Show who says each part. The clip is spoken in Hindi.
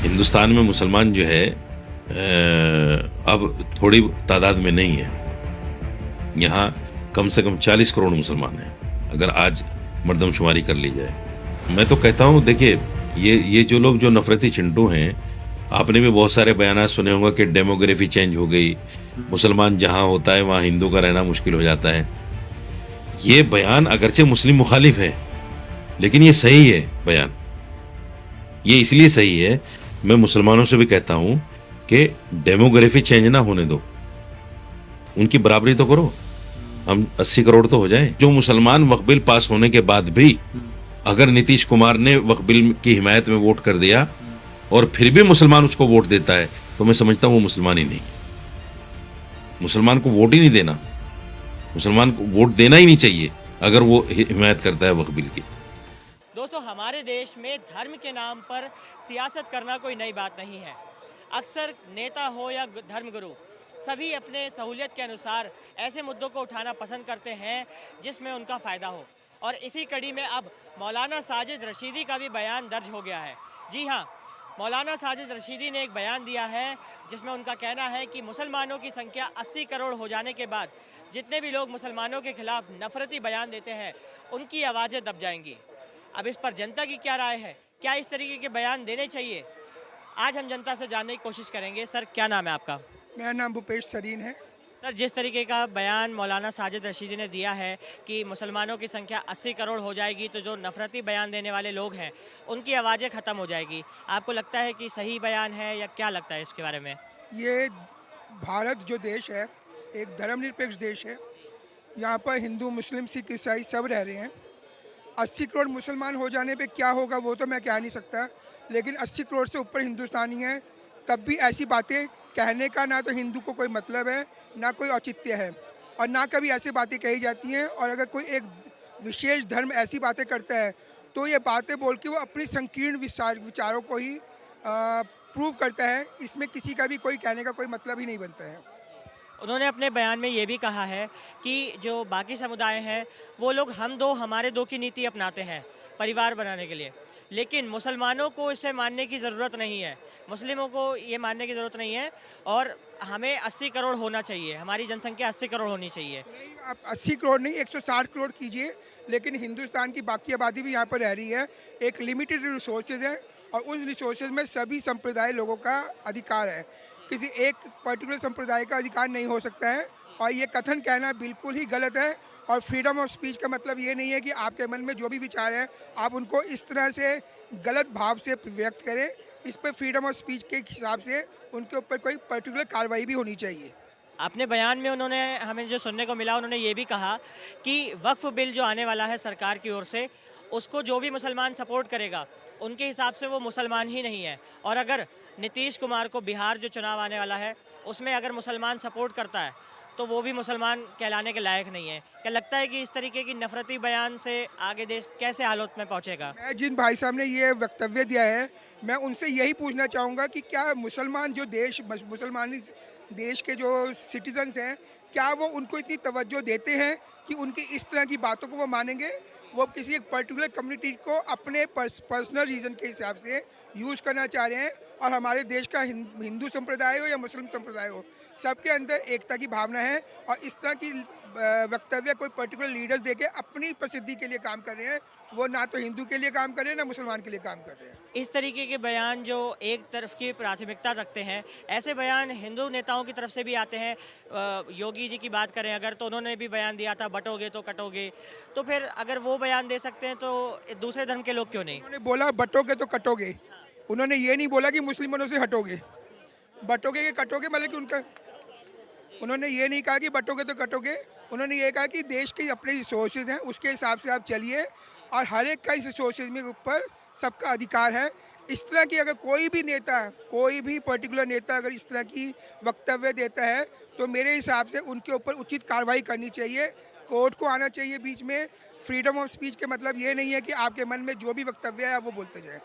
Speaker 1: हिंदुस्तान में मुसलमान जो है अब थोड़ी तादाद में नहीं है। यहाँ कम से कम 40 करोड़ मुसलमान हैं अगर आज मर्दमशुमारी कर ली जाए। मैं तो कहता हूँ देखिए, ये जो लोग जो नफरती चिंटू हैं, आपने भी बहुत सारे बयान सुने होंगे कि डेमोग्राफी चेंज हो गई, मुसलमान जहाँ होता है वहाँ हिंदू का रहना मुश्किल हो जाता है। ये बयान अगरचे मुस्लिम मुखालिफ है, लेकिन ये सही है बयान। ये इसलिए सही है, मैं मुसलमानों से भी कहता हूं कि डेमोग्राफी चेंज ना होने दो, उनकी बराबरी तो करो। हम 80 करोड़ तो हो जाएं। जो मुसलमान वक्फ बिल पास होने के बाद भी अगर नीतीश कुमार ने वक्फ बिल की हिमायत में वोट कर दिया और फिर भी मुसलमान उसको वोट देता है, तो मैं समझता हूं वो मुसलमान ही नहीं। मुसलमान को वोट ही नहीं देना, मुसलमान को वोट देना ही नहीं चाहिए अगर वो हिमायत करता है वक्फ बिल की।
Speaker 2: दोस्तों, हमारे देश में धर्म के नाम पर सियासत करना कोई नई बात नहीं है। अक्सर नेता हो या धर्मगुरु, सभी अपने सहूलियत के अनुसार ऐसे मुद्दों को उठाना पसंद करते हैं जिसमें उनका फ़ायदा हो। और इसी कड़ी में अब मौलाना साजिद रशीदी का भी बयान दर्ज हो गया है। जी हाँ, मौलाना साजिद रशीदी ने एक बयान दिया है जिसमें उनका कहना है कि मुसलमानों की संख्या 80 करोड़ हो जाने के बाद जितने भी लोग मुसलमानों के खिलाफ नफरती बयान देते हैं, उनकी आवाज़ें दब जाएंगी। अब इस पर जनता की क्या राय है? क्या इस तरीके के बयान देने चाहिए? आज हम जनता से जानने की कोशिश करेंगे। सर, क्या नाम है आपका?
Speaker 3: मेरा नाम भूपेश सरीन है।
Speaker 2: सर, जिस तरीके का बयान मौलाना साजिद रशीदी ने दिया है कि मुसलमानों की संख्या 80 करोड़ हो जाएगी, तो जो नफरती बयान देने वाले लोग हैं उनकी आवाज़ें ख़त्म हो जाएगी, आपको लगता है कि सही बयान है या क्या लगता है इसके बारे में?
Speaker 3: ये भारत जो देश है, एक धर्मनिरपेक्ष देश है। यहाँ पर हिंदू, मुस्लिम, सिख, ईसाई सब रह रहे हैं। 80 करोड़ मुसलमान हो जाने पे क्या होगा वो तो मैं कह नहीं सकता, लेकिन 80 करोड़ से ऊपर हिंदुस्तानी हैं, तब भी ऐसी बातें कहने का ना तो हिंदू को कोई मतलब है, ना कोई औचित्य है, और ना कभी ऐसी बातें कही जाती हैं। और अगर कोई एक विशेष धर्म ऐसी बातें करता है तो ये बातें बोल के वो अपनी संकीर्ण विचारों को ही प्रूव करता है। इसमें किसी का भी कोई कहने का कोई मतलब ही नहीं बनता है।
Speaker 2: उन्होंने अपने बयान में ये भी कहा है कि जो बाकी समुदाय हैं वो लोग हम दो हमारे दो की नीति अपनाते हैं परिवार बनाने के लिए, लेकिन मुसलमानों को इसे मानने की ज़रूरत नहीं है, मुस्लिमों को ये मानने की ज़रूरत नहीं है, और हमें 80 करोड़ होना चाहिए, हमारी जनसंख्या 80 करोड़ होनी चाहिए।
Speaker 3: आप 80 करोड़ नहीं 160 करोड़ कीजिए, लेकिन हिंदुस्तान की बाकी आबादी भी यहाँ पर रह रही है। एक लिमिटेड रिसोर्सेज है और उन रिसोर्सेज में सभी संप्रदाय लोगों का अधिकार है। किसी एक पर्टिकुलर संप्रदाय का अधिकार नहीं हो सकता है, और ये कथन कहना बिल्कुल ही गलत है। और फ्रीडम ऑफ स्पीच का मतलब ये नहीं है कि आपके मन में जो भी विचार हैं आप उनको इस तरह से गलत भाव से व्यक्त करें। इस पर फ्रीडम ऑफ स्पीच के हिसाब से उनके ऊपर कोई पर्टिकुलर कार्रवाई भी होनी चाहिए।
Speaker 2: अपने बयान में उन्होंने, हमें जो सुनने को मिला, उन्होंने ये भी कहा कि वक्फ बिल जो आने वाला है सरकार की ओर से, उसको जो भी मुसलमान सपोर्ट करेगा उनके हिसाब से वो मुसलमान ही नहीं है। और अगर नीतीश कुमार को बिहार जो चुनाव आने वाला है उसमें अगर मुसलमान सपोर्ट करता है तो वो भी मुसलमान कहलाने के लायक नहीं है। क्या लगता है कि इस तरीके की नफरती बयान से आगे देश कैसे हालत में पहुंचेगा?
Speaker 3: मैं जिन भाई साहब ने ये वक्तव्य दिया है, मैं उनसे यही पूछना चाहूँगा कि क्या मुसलमान जो मुसलमानी देश के जो सिटीजन्स हैं, क्या वो उनको इतनी तवज्जो देते हैं कि उनकी इस तरह की बातों को वो मानेंगे? वो किसी एक पर्टिकुलर कम्युनिटी को अपने पर्सनल रीज़न के हिसाब से यूज़ करना चाह रहे हैं। और हमारे देश का हिंदू संप्रदाय हो या मुस्लिम संप्रदाय हो, सबके अंदर एकता की भावना है। और इस तरह की वक्तव्य कोई पर्टिकुलर लीडर्स देके अपनी प्रसिद्धि के लिए काम कर रहे हैं। वो ना तो हिंदू के लिए काम कर रहे हैं, ना मुसलमान के लिए काम कर रहे हैं।
Speaker 2: इस तरीके के बयान जो एक तरफ की प्राथमिकता रखते हैं, ऐसे बयान हिंदू नेताओं की तरफ से भी आते हैं। योगी जी की बात करें अगर, तो उन्होंने भी बयान दिया था बटोगे तो कटोगे। तो फिर अगर वो बयान दे सकते हैं तो दूसरे धर्म के लोग क्यों नहीं?
Speaker 3: उन्होंने बोला बटोगे तो कटोगे, उन्होंने ये नहीं बोला कि मुस्लिमों से हटोगे। बटोगे के कटोगे मतलब कि उनका, उन्होंने ये नहीं कहा कि बटोगे तो कटोगे। उन्होंने ये कहा कि देश के अपने रिसोर्सेज हैं, उसके हिसाब से आप चलिए, और हर एक का इस रिसोर्सेज में ऊपर सबका अधिकार है। इस तरह की अगर कोई भी नेता, कोई भी पर्टिकुलर नेता अगर इस तरह की वक्तव्य देता है तो मेरे हिसाब से उनके ऊपर उचित कार्रवाई करनी चाहिए, कोर्ट को आना चाहिए बीच में। फ्रीडम ऑफ स्पीच के मतलब ये नहीं है कि आपके मन में जो भी वक्तव्य है आप वो बोलते जाएं।